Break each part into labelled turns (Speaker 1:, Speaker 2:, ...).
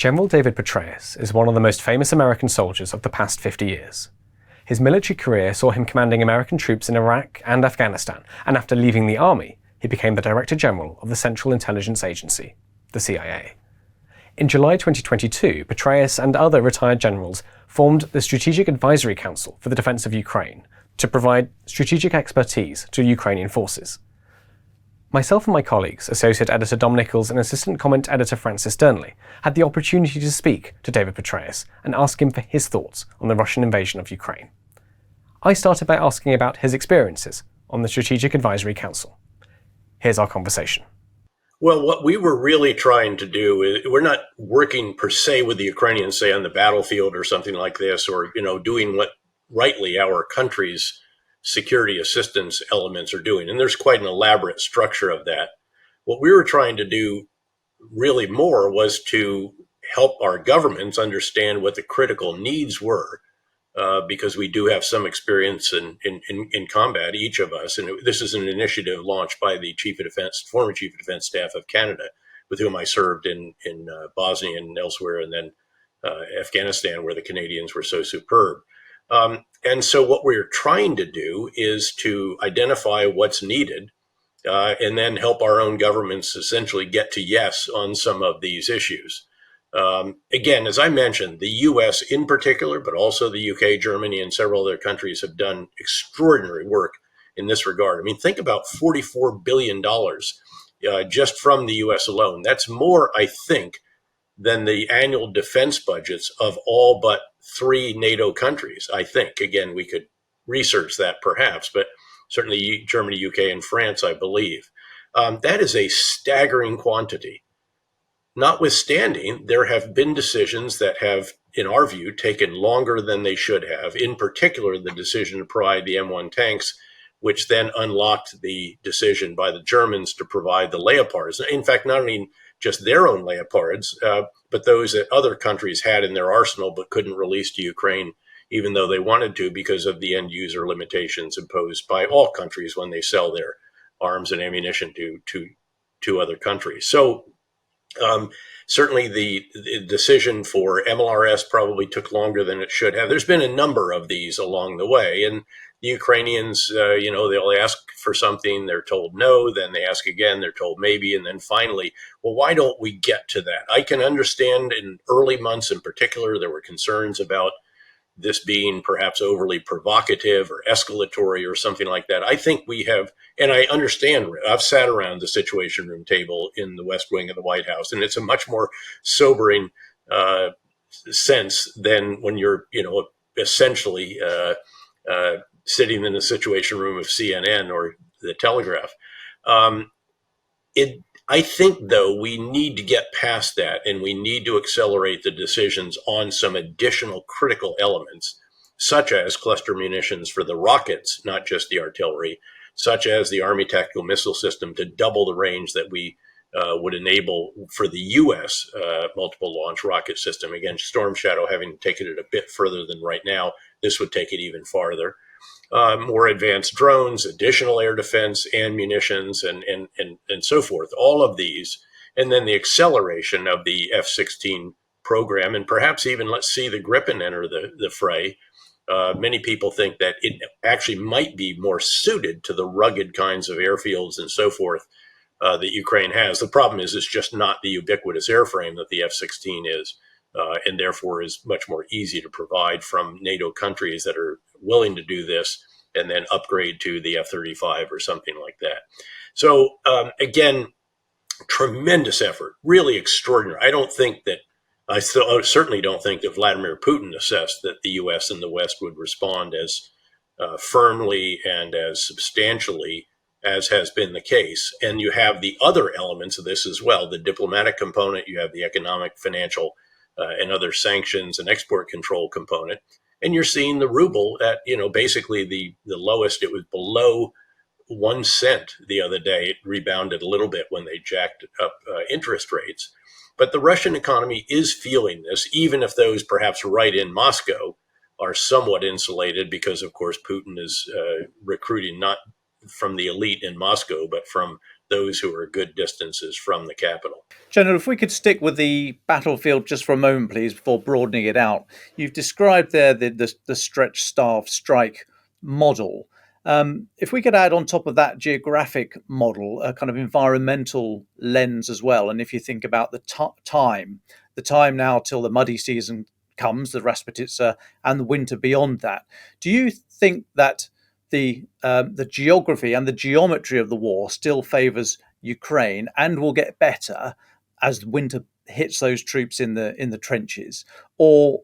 Speaker 1: General David Petraeus is one of the most famous American soldiers of the past 50 years. His military career saw him commanding American troops in Iraq and Afghanistan, and after leaving the army, he became the Director General of the Central Intelligence Agency, the CIA. In July 2022, Petraeus and other retired generals formed the Strategic Advisory Council for the Defense of Ukraine to provide strategic expertise to Ukrainian forces. Myself and my colleagues, Associate Editor Dom Nichols and Assistant Comment Editor Francis Dearnley, had the opportunity to speak to David Petraeus and ask him for his thoughts on the Russian invasion of Ukraine. I started by asking about his experiences on the Strategic Advisory Council. Here's our conversation.
Speaker 2: Well, what we were really trying to do is, we're not working per se with the Ukrainians, say on the battlefield or something like this, or, doing what rightly our country's security assistance elements are doing. And there's quite an elaborate structure of that. What we were trying to do really more was to help our governments understand what the critical needs were, because we do have some experience in combat, each of us. And this is an initiative launched by the former Chief of Defense Staff of Canada, with whom I served in Bosnia and elsewhere, and then Afghanistan, where the Canadians were so superb. And so what we're trying to do is to identify what's needed, and then help our own governments essentially get to yes on some of these issues. Again, as I mentioned, the U.S. in particular, but also the UK, Germany, and several other countries have done extraordinary work in this regard. I mean, think about $44 billion just from the U.S. alone. That's more, I think, than the annual defense budgets of all but 3 NATO countries, I think. Again, we could research that perhaps, but certainly Germany, UK, and France, I believe. That is a staggering quantity. Notwithstanding, there have been decisions that have, in our view, taken longer than they should have, in particular the decision to provide the M1 tanks, which then unlocked the decision by the Germans to provide the Leopards. In fact, not only just their own Leopards, but those that other countries had in their arsenal but couldn't release to Ukraine, even though they wanted to, because of the end user limitations imposed by all countries when they sell their arms and ammunition to other countries. So certainly the decision for MLRS probably took longer than it should have. There's been a number of these along the way, and the Ukrainians, they'll ask for something, they're told no, then they ask again, they're told maybe, and then finally, well, why don't we get to that? I can understand in early months in particular, there were concerns about this being perhaps overly provocative or escalatory or something like that. I think we have, and I understand, I've sat around the Situation Room table in the West Wing of the White House, and it's a much more sobering sense than when you're, essentially sitting in the Situation Room of CNN or the Telegraph. I think, though, we need to get past that, and we need to accelerate the decisions on some additional critical elements, such as cluster munitions for the rockets, not just the artillery, such as the Army Tactical Missile System to double the range that we would enable for the U.S. Multiple launch rocket system. Again, Storm Shadow having taken it a bit further than right now, this would take it even farther. More advanced drones, additional air defense, and munitions, and so forth. All of these, and then the acceleration of the F-16 program, and perhaps even let's see the Gripen enter the fray. Many people think that it actually might be more suited to the rugged kinds of airfields and so forth that Ukraine has. The problem is it's just not the ubiquitous airframe that the F-16 is, and therefore is much more easy to provide from NATO countries that are willing to do this and then upgrade to the F-35 or something like that. So again, tremendous effort, really extraordinary. I certainly don't think that Vladimir Putin assessed that the U.S. and the West would respond as firmly and as substantially as has been the case. And you have the other elements of this as well, the diplomatic component, you have the economic, financial, and other sanctions and export control component. And you're seeing the ruble at, basically the lowest. It was below 1 cent the other day. It rebounded a little bit when they jacked up interest rates. But the Russian economy is feeling this, even if those perhaps right in Moscow are somewhat insulated because, of course, Putin is recruiting not from the elite in Moscow, but from those who are good distances from the capital.
Speaker 3: General, if we could stick with the battlefield just for a moment, please, before broadening it out. You've described there the stretch, starve, strike model. If we could add on top of that geographic model, a kind of environmental lens as well, and if you think about the time now till the muddy season comes, the Rasputitsa, and the winter beyond that, do you think that the geography and the geometry of the war still favours Ukraine and will get better as winter hits those troops in the trenches, or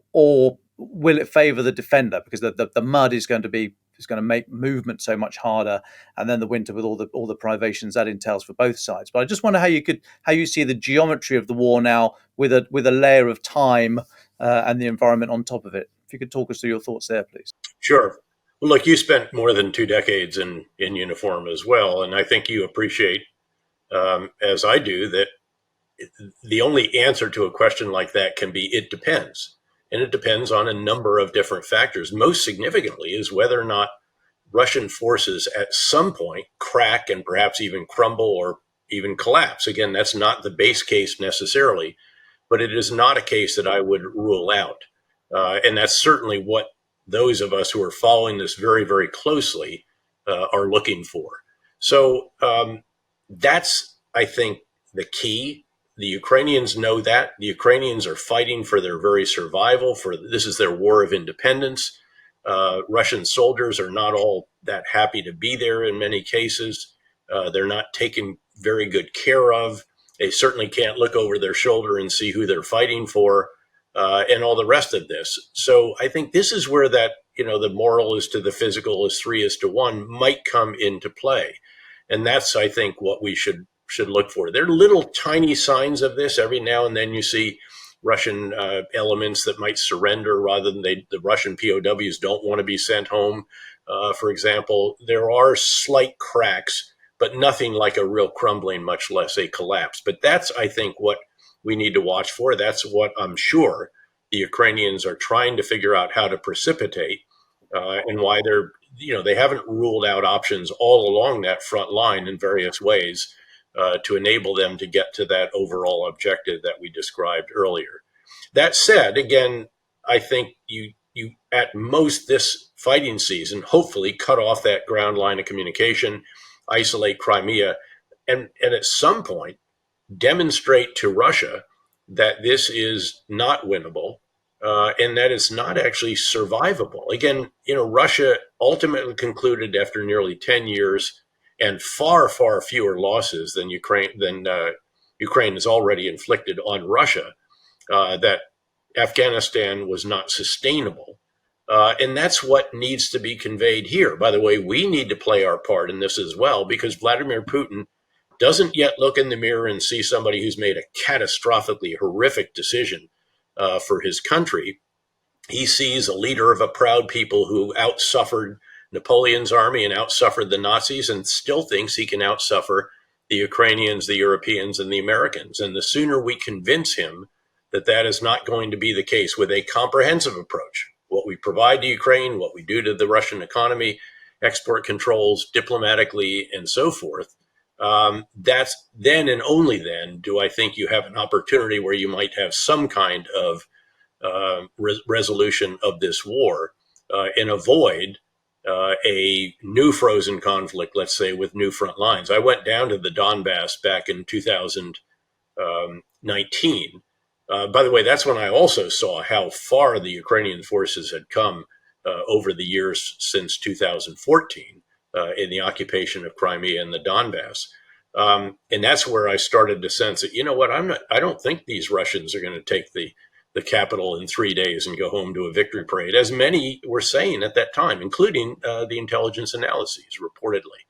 Speaker 3: will it favour the defender because the mud is going to make movement so much harder, and then the winter with all the privations that entails for both sides? But I just wonder how you see the geometry of the war now with a layer of time and the environment on top of it. If you could talk us through your thoughts there, please.
Speaker 2: Sure. Well, look, you spent more than 2 decades in uniform as well, and I think you appreciate, as I do, that the only answer to a question like that can be it depends. And it depends on a number of different factors. Most significantly is whether or not Russian forces at some point crack and perhaps even crumble or even collapse. Again, that's not the base case necessarily, but it is not a case that I would rule out. And that's certainly what those of us who are following this very, very closely are looking for. So that's, I think, the key. The Ukrainians know that. The Ukrainians are fighting for their very survival. This is their war of independence. Russian soldiers are not all that happy to be there in many cases. They're not taken very good care of. They certainly can't look over their shoulder and see who they're fighting for, and all the rest of this. So I think this is where that, the moral is to the physical is 3:1 might come into play. And that's, I think, what we should look for. There are little tiny signs of this. Every now and then you see Russian elements that might surrender rather than the Russian POWs don't want to be sent home. For example, there are slight cracks, but nothing like a real crumbling, much less a collapse. But that's, I think, what we need to watch for. That's what I'm sure the Ukrainians are trying to figure out how to precipitate, and why they haven't ruled out options all along that front line in various ways to enable them to get to that overall objective that we described earlier. That said, again, I think you at most this fighting season, hopefully cut off that ground line of communication, isolate Crimea, and at some point demonstrate to Russia that this is not winnable, and that it's not actually survivable. Again, Russia ultimately concluded after nearly 10 years and far, far fewer losses than Ukraine has already inflicted on Russia, that Afghanistan was not sustainable. And that's what needs to be conveyed here. By the way, we need to play our part in this as well, because Vladimir Putin doesn't yet look in the mirror and see somebody who's made a catastrophically horrific decision for his country. He sees a leader of a proud people who outsuffered Napoleon's army and outsuffered the Nazis, and still thinks he can outsuffer the Ukrainians, the Europeans, and the Americans. And the sooner we convince him that that is not going to be the case with a comprehensive approach, what we provide to Ukraine, what we do to the Russian economy, export controls, diplomatically, and so forth, that's then and only then do I think you have an opportunity where you might have some kind of resolution of this war and avoid a new frozen conflict, let's say, with new front lines. I went down to the Donbass back in 2019. By the way, that's when I also saw how far the Ukrainian forces had come over the years since 2014 in the occupation of Crimea and the Donbass. And that's where I started to sense that, I don't think these Russians are going to take the capital in 3 days and go home to a victory parade, as many were saying at that time, including the intelligence analyses reportedly.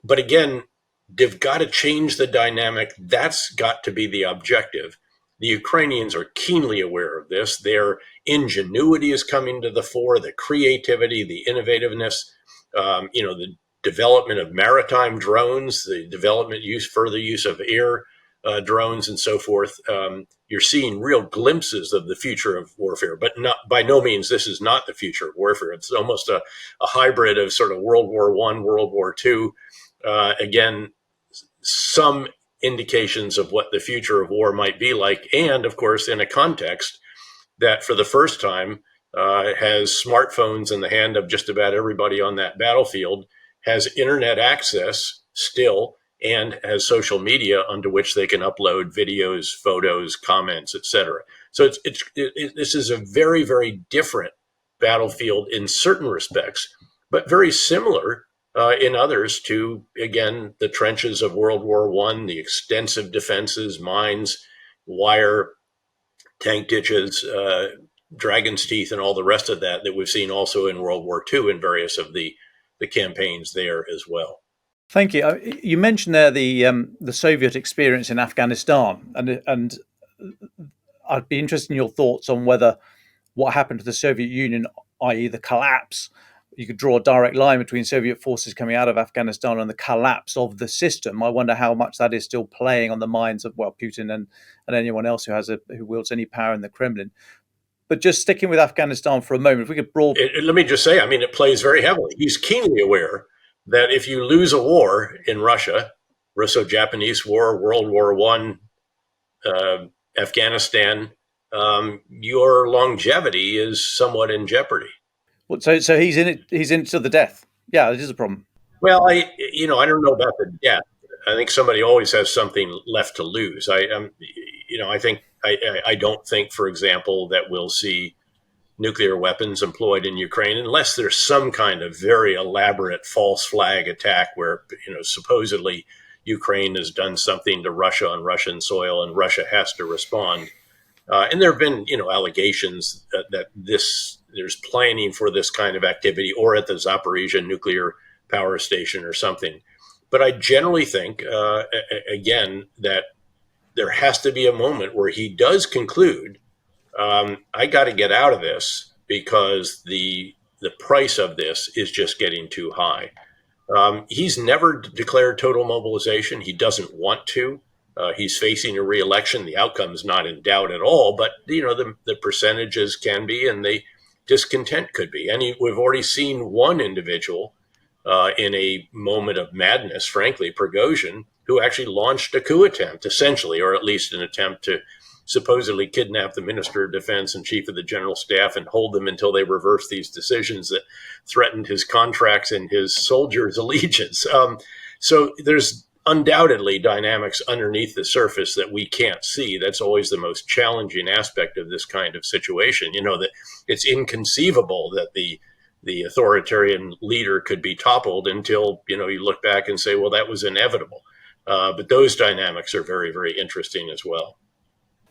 Speaker 2: But again, they've got to change the dynamic. That's got to be the objective. The Ukrainians are keenly aware of this. Their ingenuity is coming to the fore, the creativity, the innovativeness, the development of maritime drones, the further use of air drones and so forth. You're seeing real glimpses of the future of warfare, but by no means this is not the future of warfare. It's almost a hybrid of sort of World War I, World War II. Again, some indications of what the future of war might be like, and of course in a context that for the first time has smartphones in the hand of just about everybody on that battlefield, has internet access still, and has social onto which they can upload videos, photos, comments, etc. So this is a very, very different battlefield in certain respects, but very similar in others to, again, the trenches of World War I, the extensive defenses, mines, wire, tank ditches, dragon's teeth, and all the rest of that we've seen also in World War II in various of the campaigns there as well.
Speaker 3: Thank you. You mentioned there the Soviet experience in Afghanistan, and I'd be interested in your thoughts on whether what happened to the Soviet Union, i.e. the collapse, you could draw a direct line between Soviet forces coming out of Afghanistan and the collapse of the system. I wonder how much that is still playing on the minds of, well, Putin and anyone else who wields any power in the Kremlin. But just sticking with Afghanistan for a moment, if we could
Speaker 2: let me just say, I mean, it plays very heavily. He's keenly aware that if you lose a war in Russia, Russo-Japanese War, World War I, Afghanistan, your longevity is somewhat in jeopardy.
Speaker 3: So he's in it. He's in it to the death. Yeah, it is a problem.
Speaker 2: Well, I don't know about the death. I think somebody always has something left to lose. I don't think, for example, that we'll see nuclear weapons employed in Ukraine unless there's some kind of very elaborate false flag attack where, supposedly Ukraine has done something to Russia on Russian soil and Russia has to respond. And there have been, allegations that there's planning for this kind of activity, or at the Zaporizhzhia nuclear power station or something. But I generally think, again, that there has to be a moment where he does conclude, I got to get out of this because the price of this is just getting too high. He's never declared total mobilization. He doesn't want to. He's facing a re-election. The outcome is not in doubt at all, but the percentages can be, and the discontent could be. And we've already seen one individual in a moment of madness, frankly, Prigozhin, who actually launched a coup attempt, essentially, or at least an attempt to supposedly kidnap the Minister of Defense and Chief of the General Staff and hold them until they reversed these decisions that threatened his contracts and his soldiers' allegiance. So there's undoubtedly dynamics underneath the surface that we can't see. That's always the most challenging aspect of this kind of situation. That it's inconceivable that the authoritarian leader could be toppled until, you look back and say, well, that was inevitable. But those dynamics are very, very interesting as well.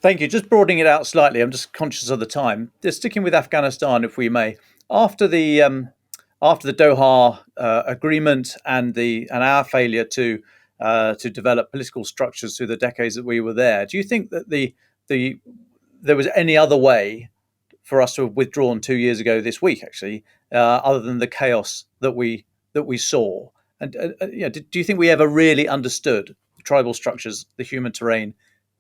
Speaker 3: Thank you. Just broadening it out slightly, I'm just conscious of the time. Just sticking with Afghanistan, if we may. After the Doha agreement and our failure to develop political structures through the decades that we were there, do you think that there was any other way for us to have withdrawn 2 years ago this week, actually, other than the chaos that we saw? And do you think we ever really understood the tribal structures, the human terrain,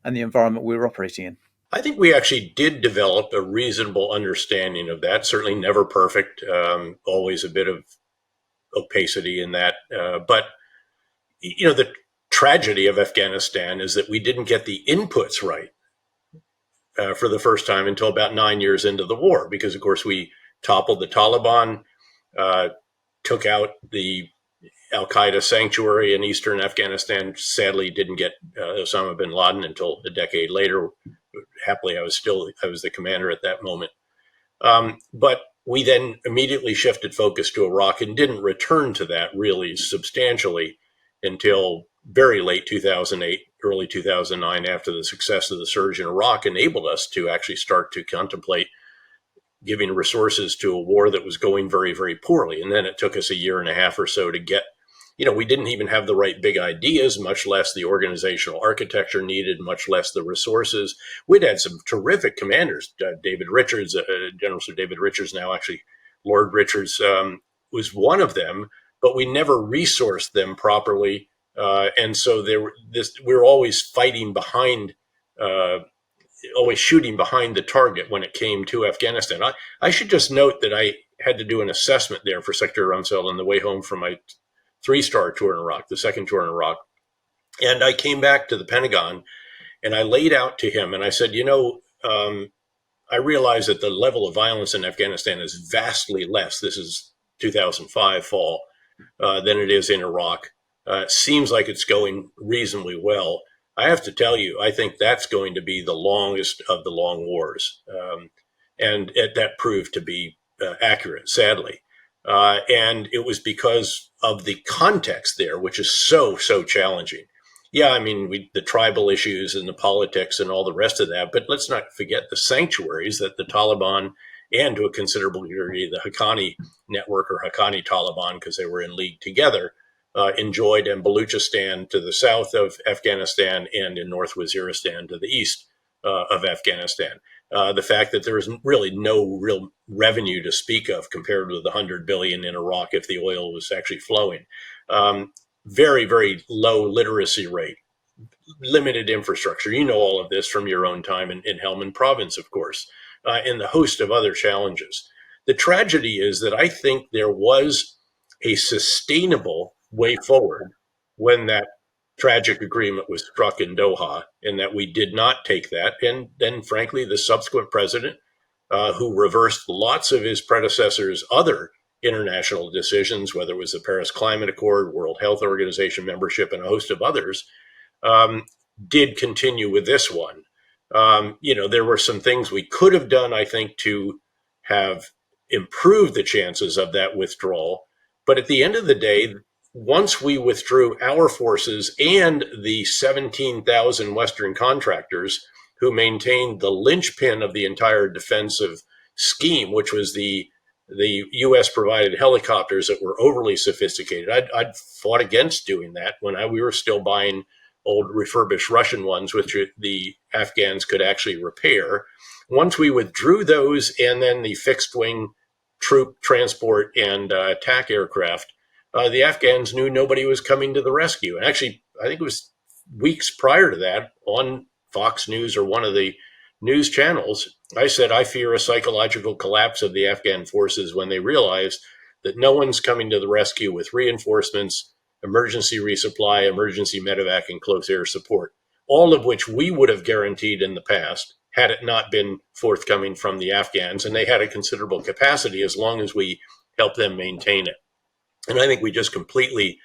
Speaker 3: and the environment we were operating in?
Speaker 2: I think we actually did develop a reasonable understanding of that. Certainly never perfect, always a bit of opacity in that. But the tragedy of Afghanistan is that we didn't get the inputs right for the first time until about 9 years into the war, because, of course, we toppled the Taliban, took out the Al-Qaeda sanctuary in eastern Afghanistan. Sadly, didn't get Osama bin Laden until a decade later. Happily, I was the commander at that moment. But we then immediately shifted focus to Iraq and didn't return to that really substantially until very late 2008, early 2009, after the success of the surge in Iraq enabled us to actually start to contemplate giving resources to a war that was going very, very poorly. And then it took us a year and a half or so to get, we didn't even have the right big ideas, much less the organizational architecture needed, much less the resources. We'd had some terrific commanders. David Richards, General Sir David Richards, now actually Lord Richards, was one of them, but we never resourced them properly. And so we were always fighting behind, always shooting behind the target when it came to Afghanistan. I should just note that I had to do an assessment there for Secretary Rumsfeld on the way home from my 3-star tour in Iraq, the second tour in Iraq. And I came back to the Pentagon and I laid out to him and I said, I realize that the level of violence in Afghanistan is vastly less. This is 2005 fall than it is in Iraq. It seems like it's going reasonably well. I have to tell you, I think that's going to be the longest of the long wars. And that proved to be accurate, sadly. And it was because of the context there, which is so challenging. Yeah, I mean, the tribal issues and the politics and all the rest of that, but let's not forget the sanctuaries that the Taliban and to a considerable degree the Haqqani network or Haqqani Taliban, because they were in league together, enjoyed, and Baluchistan to the south of Afghanistan and in North Waziristan to the east of Afghanistan. The fact that there is really no real revenue to speak of compared with the 100 billion in Iraq if the oil was actually flowing. Very, very low literacy rate, limited infrastructure. You know all of this from your own time in Helmand province, of course, and the host of other challenges. The tragedy is that I think there was a sustainable way forward when that tragic agreement was struck in Doha, and that we did not take that. And then, frankly, the subsequent president, who reversed lots of his predecessors' other international decisions, whether it was the Paris Climate Accord, World Health Organization membership, and a host of others, did continue with this one. There were some things we could have done, I think, to have improved the chances of that withdrawal. But at the end of the day, once we withdrew our forces and the 17,000 Western contractors who maintained the linchpin of the entire defensive scheme, which was the U.S. provided helicopters that were overly sophisticated. I'd fought against doing that when we were still buying old refurbished Russian ones, which the Afghans could actually repair. Once we withdrew those and then the fixed wing troop transport and attack aircraft, the Afghans knew nobody was coming to the rescue. And actually, I think it was weeks prior to that on Fox News or one of the news channels, I said, I fear a psychological collapse of the Afghan forces when they realize that no one's coming to the rescue with reinforcements, emergency resupply, emergency medevac, and close air support, all of which we would have guaranteed in the past had it not been forthcoming from the Afghans. And they had a considerable capacity as long as we helped them maintain it. And I think we just completely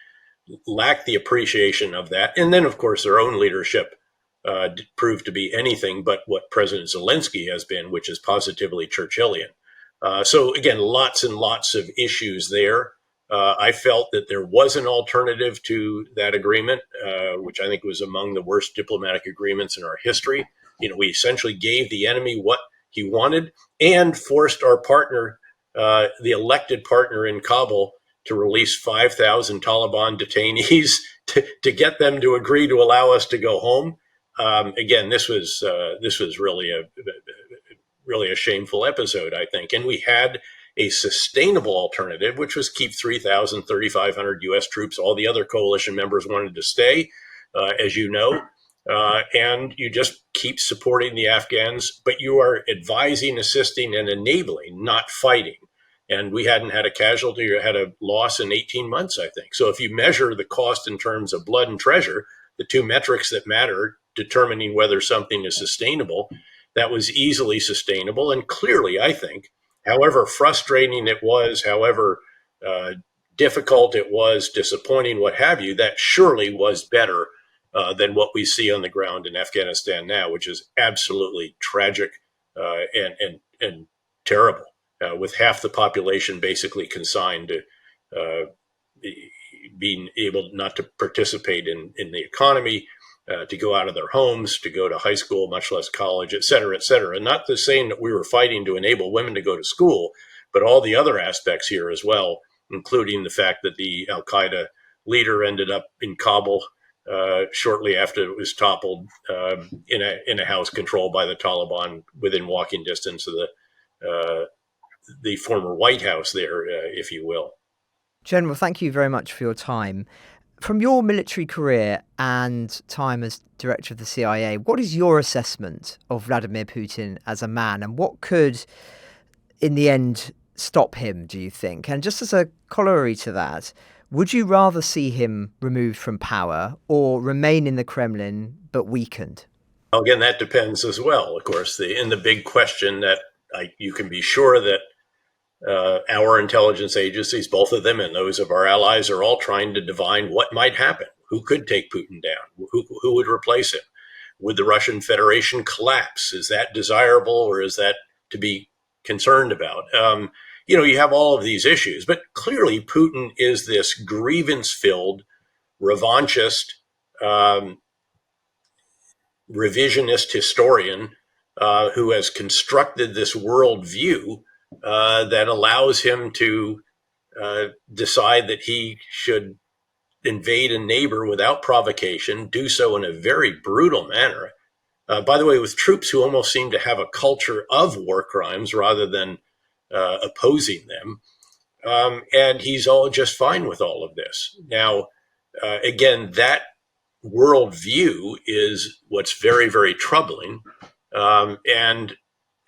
Speaker 2: lacked the appreciation of that. And then, of course, their own leadership proved to be anything but what President Zelensky has been, which is positively Churchillian. So again, lots and lots of issues there. I felt that there was an alternative to that agreement, which I think was among the worst diplomatic agreements in our history. We essentially gave the enemy what he wanted and forced our partner, the elected partner in Kabul, to release 5,000 Taliban detainees to get them to agree to allow us to go home. Again, this was really a shameful episode, I think. And we had a sustainable alternative, which was keep 3,000, 3,500 U.S. troops. All the other coalition members wanted to stay, as you know. And you just keep supporting the Afghans, but you are advising, assisting, and enabling, not fighting. And we hadn't had a casualty or had a loss in 18 months, I think. So if you measure the cost in terms of blood and treasure, the two metrics that matter, determining whether something is sustainable, that was easily sustainable. And clearly, I think, however frustrating it was, however difficult it was, disappointing, what have you, that surely was better than what we see on the ground in Afghanistan now, which is absolutely tragic and terrible, with half the population basically consigned to being able not to participate in the economy, to go out of their homes, to go to high school, much less college, et cetera, et cetera. And not the saying that we were fighting to enable women to go to school, but all the other aspects here as well, including the fact that the Al-Qaeda leader ended up in Kabul shortly after it was toppled in a house controlled by the Taliban within walking distance of the former White House there, if you will.
Speaker 4: General, thank you very much for your time. From your military career and time as director of the CIA, what is your assessment of Vladimir Putin as a man, and what could, in the end, stop him, do you think? And just as a corollary to that, Would you rather see him removed from power or remain in the Kremlin but weakened?
Speaker 2: Again, that depends as well, of course. The big question that you can be sure that our intelligence agencies, both of them and those of our allies, are all trying to divine what might happen. Who could take Putin down? Who would replace him? Would the Russian Federation collapse? Is that desirable, or is that to be concerned about? You have all of these issues, but clearly Putin is this grievance-filled, revanchist, revisionist historian who has constructed this worldview that allows him to decide that he should invade a neighbor without provocation, do so in a very brutal manner. By the way, with troops who almost seem to have a culture of war crimes rather than opposing them. And he's all just fine with all of this. Now, again, that worldview is what's very, very troubling. And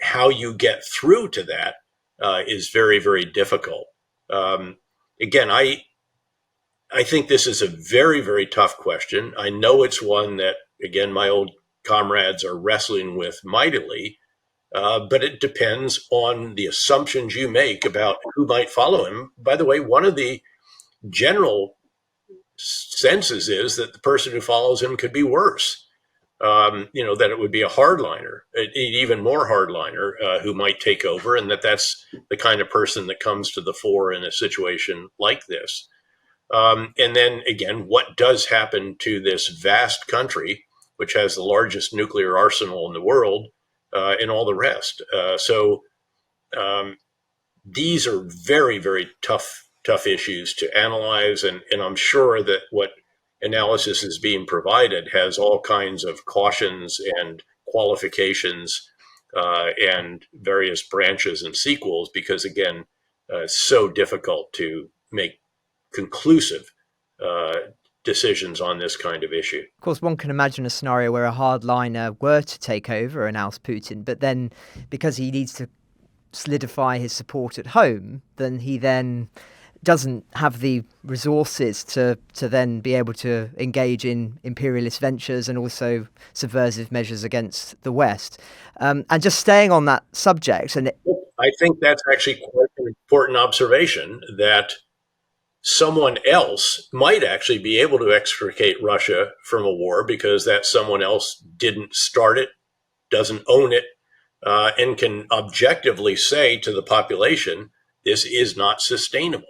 Speaker 2: how you get through to that is very, very difficult. Again, I think this is a very, very tough question. I know it's one that, again, my old comrades are wrestling with mightily, but it depends on the assumptions you make about who might follow him. By the way, one of the general senses is that the person who follows him could be worse. That it would be a hardliner, an even more hardliner who might take over, and that's the kind of person that comes to the fore in a situation like this. And then again, what does happen to this vast country, which has the largest nuclear arsenal in the world, and all the rest? So these are very, very tough issues to analyze. And I'm sure that what analysis is being provided has all kinds of cautions and qualifications and various branches and sequels, because again, it's so difficult to make conclusive decisions on this kind of issue.
Speaker 4: Of course, one can imagine a scenario where a hardliner were to take over and oust Putin, but then because he needs to solidify his support at home, then he then doesn't have the resources to then be able to engage in imperialist ventures and also subversive measures against the West. And just staying on that subject, and
Speaker 2: I think that's actually quite an important observation, that someone else might actually be able to extricate Russia from a war because that someone else didn't start it, doesn't own it, and can objectively say to the population, this is not sustainable.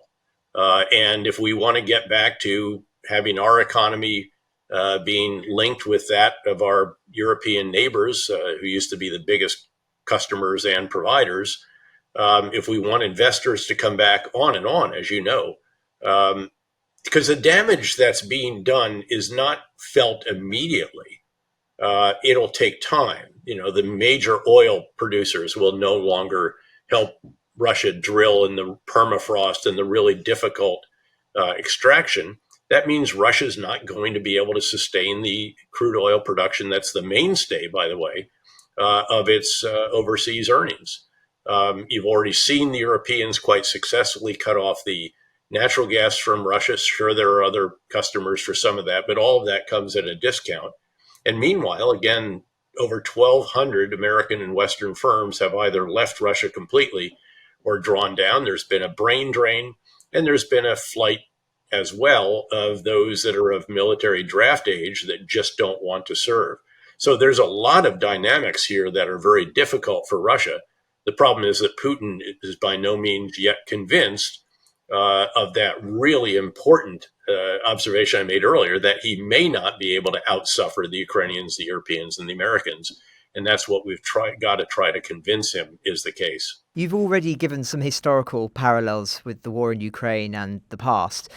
Speaker 2: And if we want to get back to having our economy being linked with that of our European neighbors, who used to be the biggest customers and providers, if we want investors to come back on and on, as you know, because the damage that's being done is not felt immediately. It'll take time. The major oil producers will no longer help Russia drill in the permafrost and the really difficult extraction. That means Russia's not going to be able to sustain the crude oil production. That's the mainstay, by the way, of its overseas earnings. You've already seen the Europeans quite successfully cut off the natural gas from Russia. Sure, there are other customers for some of that, but all of that comes at a discount. And meanwhile, again, over 1,200 American and Western firms have either left Russia completely or drawn down. There's been a brain drain, and there's been a flight as well of those that are of military draft age that just don't want to serve. So there's a lot of dynamics here that are very difficult for Russia. The problem is that Putin is by no means yet convinced of that really important observation I made earlier, that he may not be able to outsuffer the Ukrainians, the Europeans, and the Americans. And that's what we've got to try to convince him is the case.
Speaker 4: You've already given some historical parallels with the war in Ukraine and the past.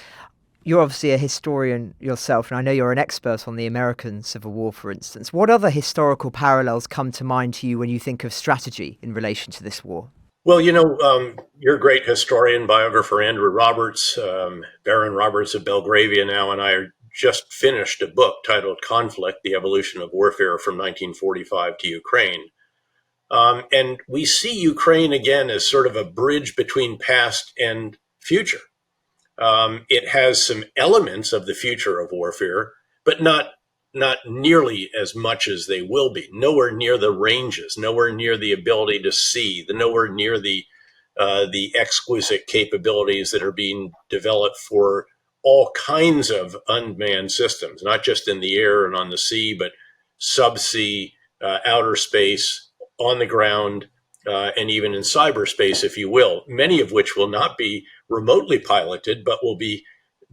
Speaker 4: You're obviously a historian yourself, and I know you're an expert on the American Civil War, for instance. What other historical parallels come to mind to you when you think of strategy in relation to this war?
Speaker 2: Well, you're a great historian, biographer, Andrew Roberts, Baron Roberts of Belgravia now, and I just finished a book titled Conflict, The Evolution of Warfare from 1945 to Ukraine. And we see Ukraine again as sort of a bridge between past and future. It has some elements of the future of warfare, but not nearly as much as they will be. Nowhere near the ranges, nowhere near the ability to see, nowhere near the exquisite capabilities that are being developed for all kinds of unmanned systems, not just in the air and on the sea, but subsea, outer space, on the ground, and even in cyberspace, if you will, many of which will not be remotely piloted, but will be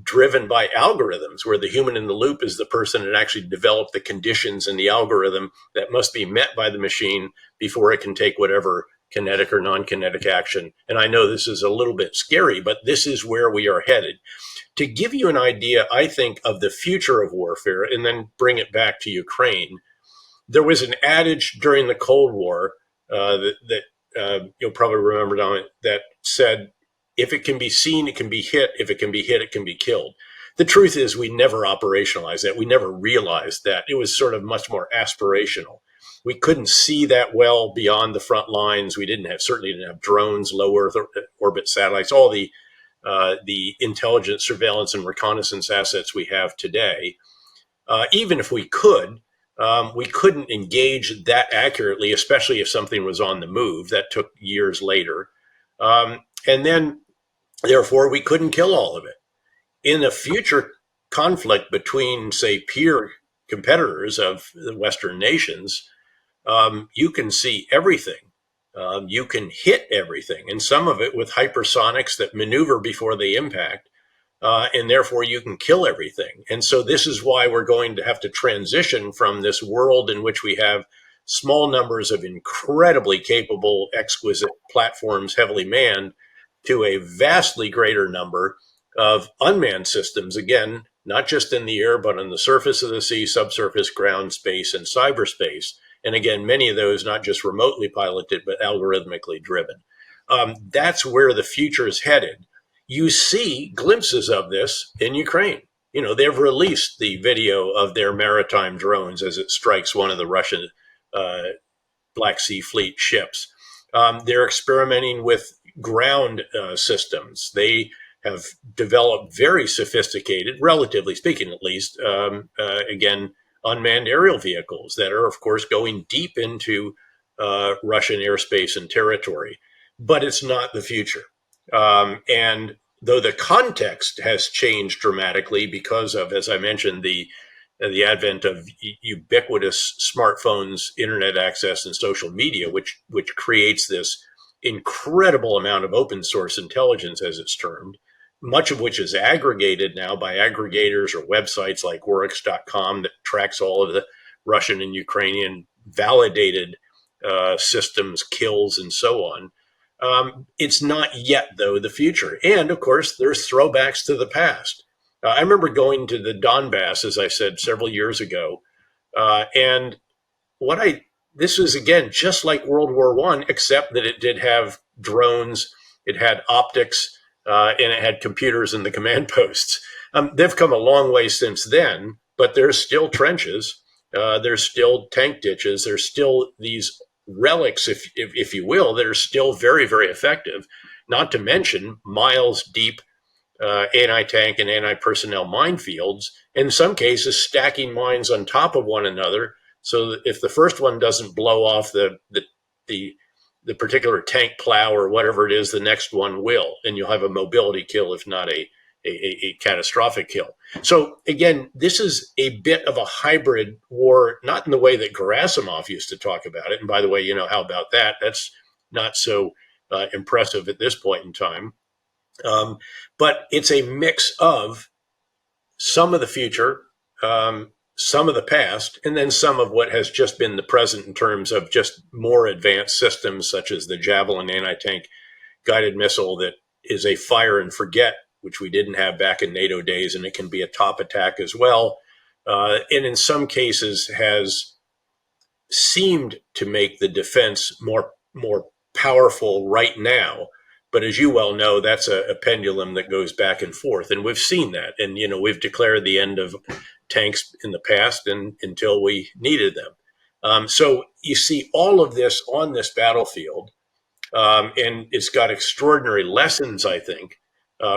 Speaker 2: driven by algorithms, where the human in the loop is the person that actually developed the conditions in the algorithm that must be met by the machine before it can take whatever kinetic or non-kinetic action. And I know this is a little bit scary, but this is where we are headed. To give you an idea, I think, of the future of warfare, and then bring it back to Ukraine, there was an adage during the Cold War that you'll probably remember, Don, that said, if it can be seen, it can be hit. If it can be hit, it can be killed. The truth is we never operationalized that. We never realized that. It was sort of much more aspirational. We couldn't see that well beyond the front lines. We certainly didn't have drones, low Earth orbit satellites, all the intelligence, surveillance, and reconnaissance assets we have today. Even if we couldn't engage that accurately, especially if something was on the move. That took years later. And then, therefore, we couldn't kill all of it. In a future conflict between, say, peer competitors of the Western nations, you can see everything. You can hit everything, and some of it with hypersonics that maneuver before they impact, and therefore you can kill everything. And so this is why we're going to have to transition from this world in which we have small numbers of incredibly capable, exquisite platforms, heavily manned, to a vastly greater number of unmanned systems, again, not just in the air, but on the surface of the sea, subsurface, ground, space, and cyberspace. And again, many of those not just remotely piloted, but algorithmically driven. That's where the future is headed. You see glimpses of this in Ukraine. You know, they've released the video of their maritime drones as it strikes one of the Russian Black Sea Fleet ships. They're experimenting with ground systems. They have developed very sophisticated, relatively speaking at least, again, unmanned aerial vehicles that are, of course, going deep into Russian airspace and territory. But it's not the future. And though the context has changed dramatically because of, as I mentioned, the advent of ubiquitous smartphones, internet access, and social media, which creates this incredible amount of open source intelligence, as it's termed, much of which is aggregated now by aggregators or websites like Oryx.com that tracks all of the Russian and Ukrainian validated systems, kills, and so on. It's not yet, though, the future. And, of course, there's throwbacks to the past. I remember going to the Donbass, as I said, several years ago. And this was, again, just like World War I, except that it did have drones, it had optics, and it had computers in the command posts. They've come a long way since then, but there's still trenches. There's still tank ditches. There's still these relics, if you will, that are still very, very effective, not to mention miles deep anti-tank and anti-personnel minefields, in some cases stacking mines on top of one another, so that if the first one doesn't blow off the particular tank plow or whatever it is, the next one will, and you'll have a mobility kill, if not a catastrophic kill. So again, this is a bit of a hybrid war, not in the way that Gerasimov used to talk about it. And by the way, how about that? That's not so impressive at this point in time. But it's a mix of some of the future, some of the past, and then some of what has just been the present in terms of just more advanced systems, such as the Javelin anti-tank guided missile that is a fire and forget, which we didn't have back in NATO days, and it can be a top attack as well. And in some cases has seemed to make the defense more powerful right now. But as you well know, that's a pendulum that goes back and forth. And we've seen that. And, we've declared the end of tanks in the past and until we needed them. So you see all of this on this battlefield. And it's got extraordinary lessons, I think,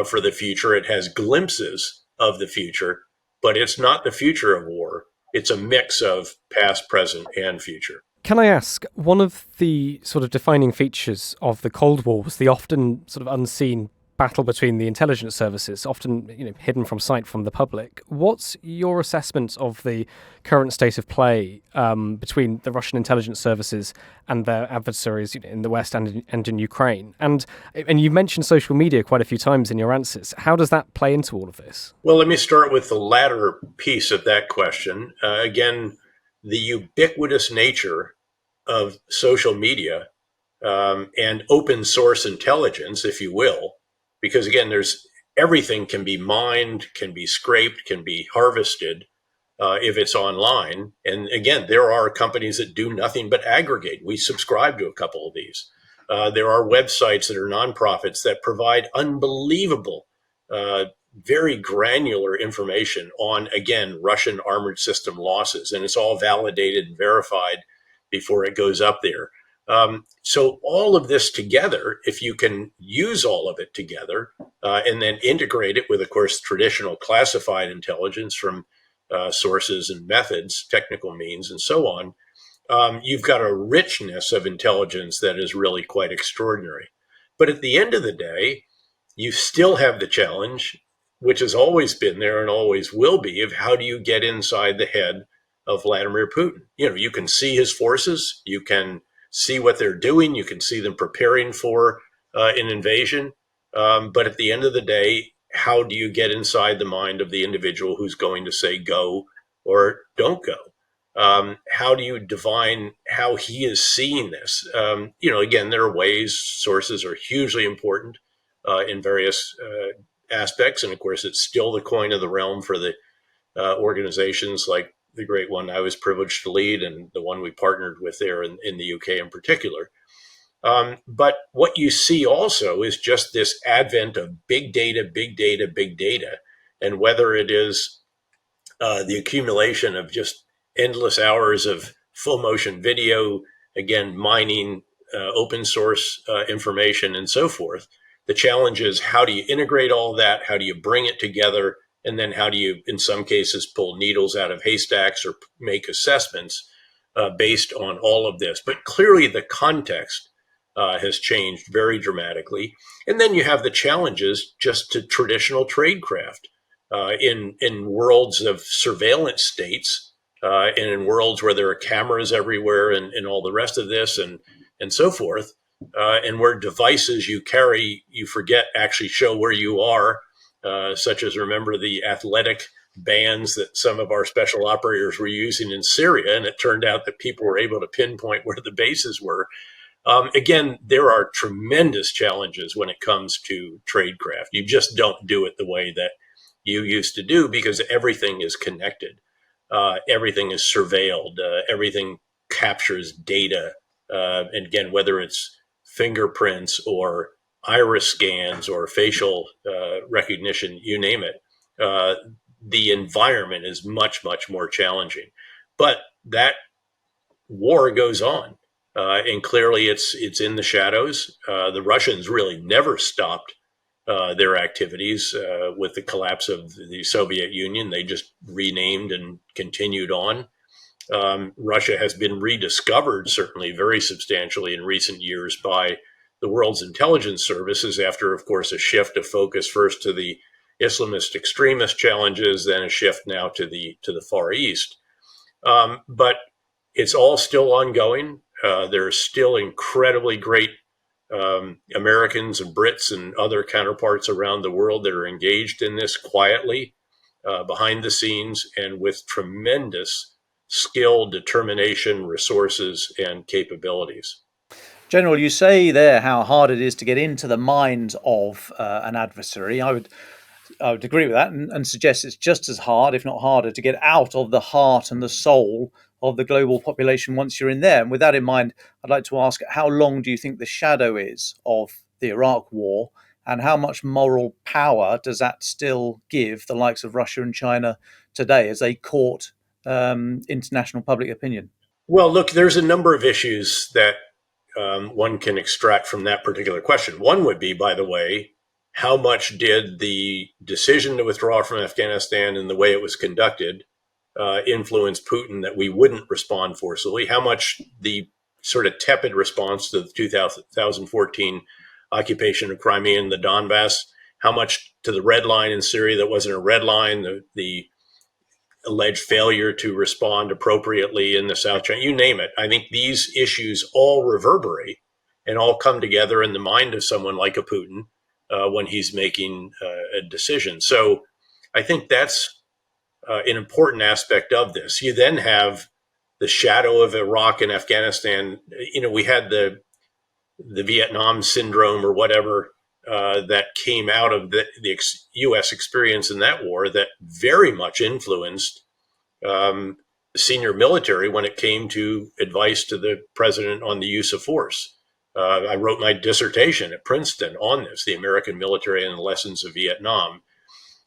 Speaker 2: for the future. It has glimpses of the future, but it's not the future of war. It's a mix of past, present, and future.
Speaker 1: Can I ask, one of the sort of defining features of the Cold War was the often sort of unseen battle between the intelligence services, often hidden from sight from the public. What's your assessment of the current state of play between the Russian intelligence services and their adversaries in the West and in Ukraine? And you mentioned social media quite a few times in your answers. How does that play into all of this?
Speaker 2: Well, let me start with the latter piece of that question. Again, the ubiquitous nature of social media and open source intelligence, if you will, because again, there's everything can be mined, can be scraped, can be harvested if it's online. And again, there are companies that do nothing but aggregate. We subscribe to a couple of these. There are websites that are nonprofits that provide unbelievable, very granular information on, again, Russian armored system losses. And it's all validated and verified before it goes up there. So all of this together, if you can use all of it together and then integrate it with, of course, traditional classified intelligence from sources and methods, technical means, and so on, you've got a richness of intelligence that is really quite extraordinary. But at the end of the day, you still have the challenge, which has always been there and always will be, of how do you get inside the head of Vladimir Putin? You can see his forces, you can see what they're doing, you can see them preparing for an invasion. But at the end of the day, how do you get inside the mind of the individual who's going to say go or don't go? How do you divine how he is seeing this? Again, there are ways. Sources are hugely important in various aspects. And of course, it's still the coin of the realm for the organizations like the great one I was privileged to lead and the one we partnered with there in the UK in particular. But what you see also is just this advent of big data, big data, big data. And whether it is the accumulation of just endless hours of full motion video, again, mining, open source information and so forth. The challenge is, how do you integrate all that? How do you bring it together? And then how do you, in some cases, pull needles out of haystacks or make assessments based on all of this? But clearly the context has changed very dramatically. And then you have the challenges just to traditional tradecraft in worlds of surveillance states and in worlds where there are cameras everywhere and all the rest of this and so forth. And where devices you carry, you forget, actually show where you are, such as, remember, the athletic bands that some of our special operators were using in Syria. And it turned out that people were able to pinpoint where the bases were. Again, there are tremendous challenges when it comes to tradecraft. You just don't do it the way that you used to do, because everything is connected. Everything is surveilled. Everything captures data. And again, whether it's fingerprints or iris scans or facial recognition, you name it, the environment is much, much more challenging. But that war goes on. And clearly it's in the shadows. The Russians really never stopped their activities with the collapse of the Soviet Union. They just renamed and continued on. Russia has been rediscovered, certainly very substantially in recent years, by the world's intelligence services after, of course, a shift of focus first to the Islamist extremist challenges, then a shift now to the Far East. But it's all still ongoing. There are still incredibly great Americans and Brits and other counterparts around the world that are engaged in this quietly, behind the scenes, and with tremendous skill, determination, resources, and capabilities.
Speaker 3: General, you say there how hard it is to get into the mind of an adversary. I would agree with that and suggest it's just as hard, if not harder, to get out of the heart and the soul of the global population once you're in there. And with that in mind, I'd like to ask, how long do you think the shadow is of the Iraq war, and how much moral power does that still give the likes of Russia and China today as they court international public opinion?
Speaker 2: Well, look, there's a number of issues that one can extract from that particular question. One would be, by the way, how much did the decision to withdraw from Afghanistan and the way it was conducted influence Putin that we wouldn't respond forcibly? How much the sort of tepid response to the 2014 occupation of Crimea and the Donbass? How much to the red line in Syria that wasn't a red line? The alleged failure to respond appropriately in the South China, you name it. I think these issues all reverberate and all come together in the mind of someone like a Putin when he's making a decision. So I think that's an important aspect of this. You then have the shadow of Iraq and Afghanistan. We had the Vietnam syndrome or whatever that came out of the U.S. experience in that war that very much influenced the senior military when it came to advice to the president on the use of force. I wrote my dissertation at Princeton on this, the American military and the lessons of Vietnam.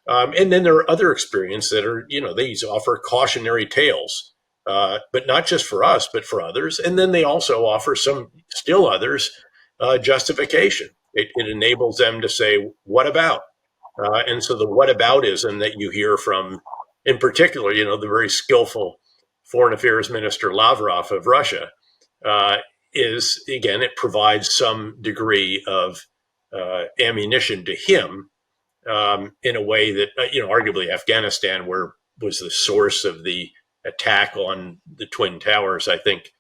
Speaker 2: And then there are other experiences that are, these offer cautionary tales, but not just for us, but for others. And then they also offer still others, justification. It enables them to say, what about? And so the whataboutism that you hear from, in particular, the very skillful foreign affairs minister Lavrov of Russia, is, again, it provides some degree of ammunition to him in a way that, arguably Afghanistan, was the source of the attack on the Twin Towers, I think,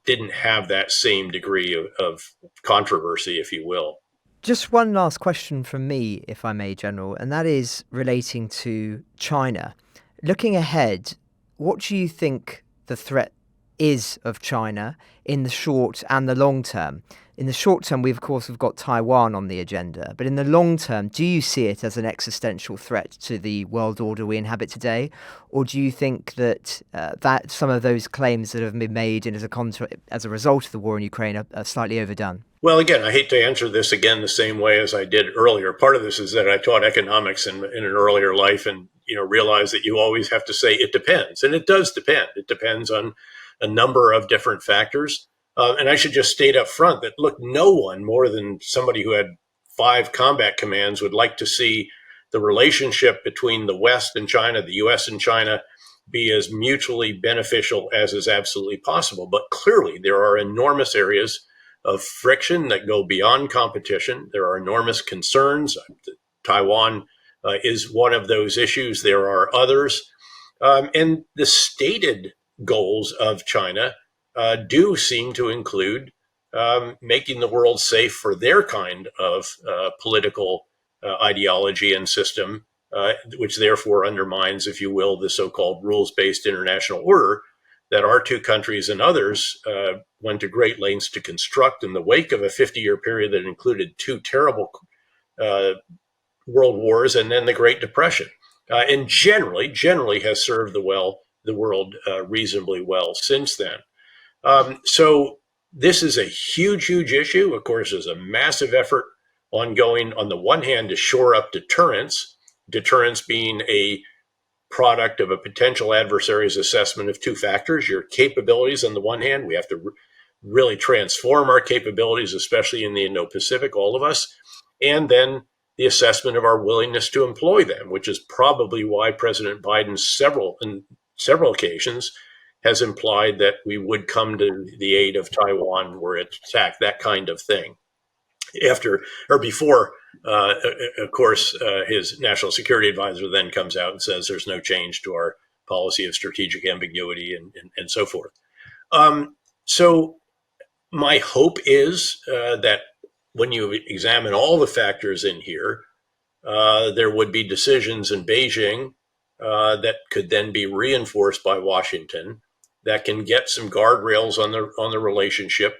Speaker 2: didn't have that same degree of controversy, if you will.
Speaker 4: Just one last question from me, if I may, General, and that is relating to China. Looking ahead, what do you think the threat is of China in the short and the long term? In the short term, we've got Taiwan on the agenda, but in the long term, do you see it as an existential threat to the world order we inhabit today? Or do you think that that some of those claims that have been made as a result of the war in Ukraine are slightly overdone?
Speaker 2: Well, again, I hate to answer this again the same way as I did earlier. Part of this is that I taught economics in an earlier life and, realize that you always have to say it depends. And it does depend. It depends on a number of different factors. And I should just state up front that, look, no one more than somebody who had 5 combat commands would like to see the relationship between the West and China, the U.S. and China, be as mutually beneficial as is absolutely possible. But clearly, there are enormous areas of friction that go beyond competition. There are enormous concerns. Taiwan is one of those issues. There are others. And the stated goals of China do seem to include making the world safe for their kind of political ideology and system, which therefore undermines, if you will, the so-called rules-based international order that our 2 countries and others went to great lengths to construct in the wake of a 50-year period that included 2 terrible world wars and then the Great Depression, and generally has served the world reasonably well since then. So this is a huge issue. Of course, there's a massive effort ongoing on the one hand to shore up deterrence being a product of a potential adversary's assessment of 2 factors. Your capabilities on the one hand, we have to really transform our capabilities, especially in the Indo-Pacific, all of us, and then the assessment of our willingness to employ them, which is probably why President Biden on several occasions has implied that we would come to the aid of Taiwan were it attacked, that kind of thing. Before, of course, his national security advisor then comes out and says there's no change to our policy of strategic ambiguity and so forth. So my hope is that when you examine all the factors in here, there would be decisions in Beijing that could then be reinforced by Washington that can get some guardrails on the relationship,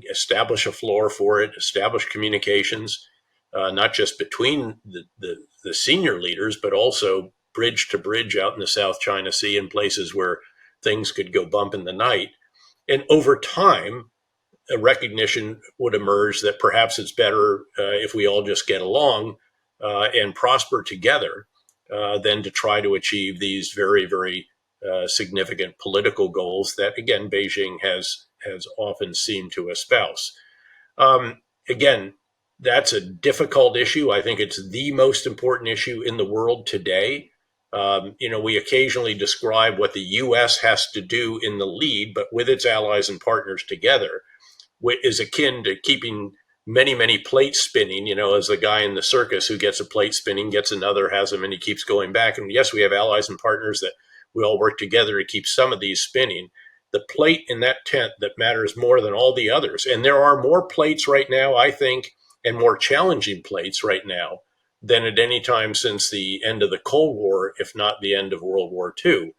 Speaker 2: establish a floor for it, establish communications, not just between the senior leaders, but also bridge to bridge out in the South China Sea in places where things could go bump in the night. And over time, a recognition would emerge that perhaps it's better if we all just get along and prosper together than to try to achieve these very, very significant political goals that, again, Beijing has often seemed to espouse. Again, that's a difficult issue. I think it's the most important issue in the world today. We occasionally describe what the U.S. has to do in the lead, but with its allies and partners together, is akin to keeping many, many plates spinning, as the guy in the circus who gets a plate spinning, gets another, has them, and he keeps going back. And yes, we have allies and partners that we all work together to keep some of these spinning. The plate in that tent that matters more than all the others. And there are more plates right now, I think, and more challenging plates right now than at any time since the end of the Cold War, if not the end of World War II.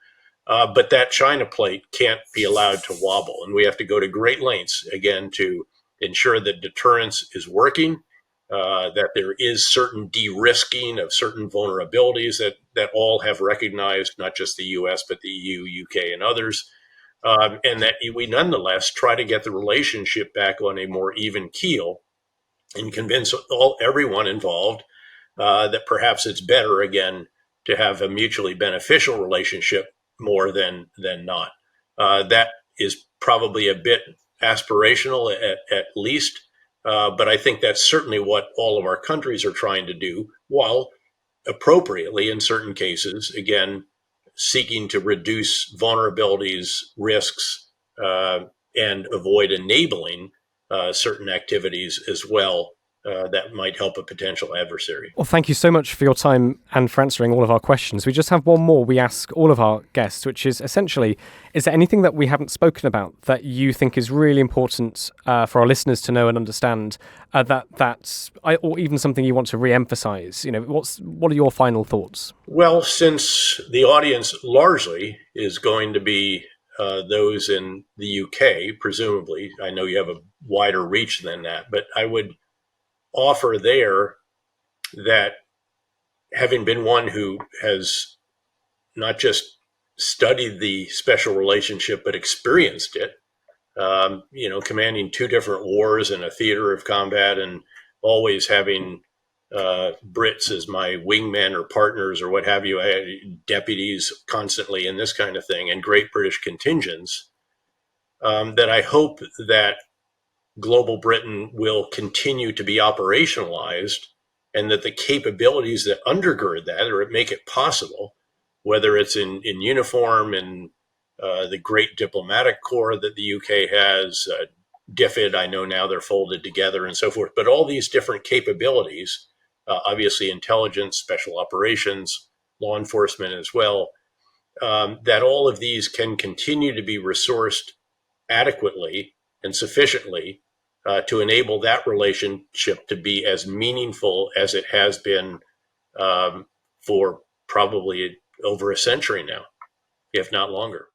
Speaker 2: But that China plate can't be allowed to wobble. And we have to go to great lengths, again, to ensure that deterrence is working, that there is certain de-risking of certain vulnerabilities that all have recognized, not just the U.S., but the EU, UK, and others, and that we nonetheless try to get the relationship back on a more even keel and convince everyone involved that perhaps it's better, again, to have a mutually beneficial relationship more than not. That is probably a bit aspirational at least, but I think that's certainly what all of our countries are trying to do, while appropriately, in certain cases, again, seeking to reduce vulnerabilities, risks, and avoid enabling certain activities as well that might help a potential adversary.
Speaker 1: Well, thank you so much for your time and for answering all of our questions. We just have one more we ask all of our guests, which is essentially, is there anything that we haven't spoken about that you think is really important for our listeners to know and understand, or even something you want to re-emphasize? What are your final thoughts?
Speaker 2: Well, since the audience largely is going to be those in the UK, presumably, I know you have a wider reach than that, but I would offer there that, having been one who has not just studied the special relationship but experienced it, commanding two different wars in a theater of combat and always having Brits as my wingmen or partners or what have you, I had deputies constantly in this kind of thing, and great British contingents, that I hope that Global Britain will continue to be operationalized, and that the capabilities that undergird that or make it possible, whether it's in uniform and the great diplomatic corps that the UK has, DFID, I know now they're folded together and so forth, but all these different capabilities, obviously intelligence, special operations, law enforcement as well, that all of these can continue to be resourced adequately and sufficiently to enable that relationship to be as meaningful as it has been for probably over a century now, if not longer.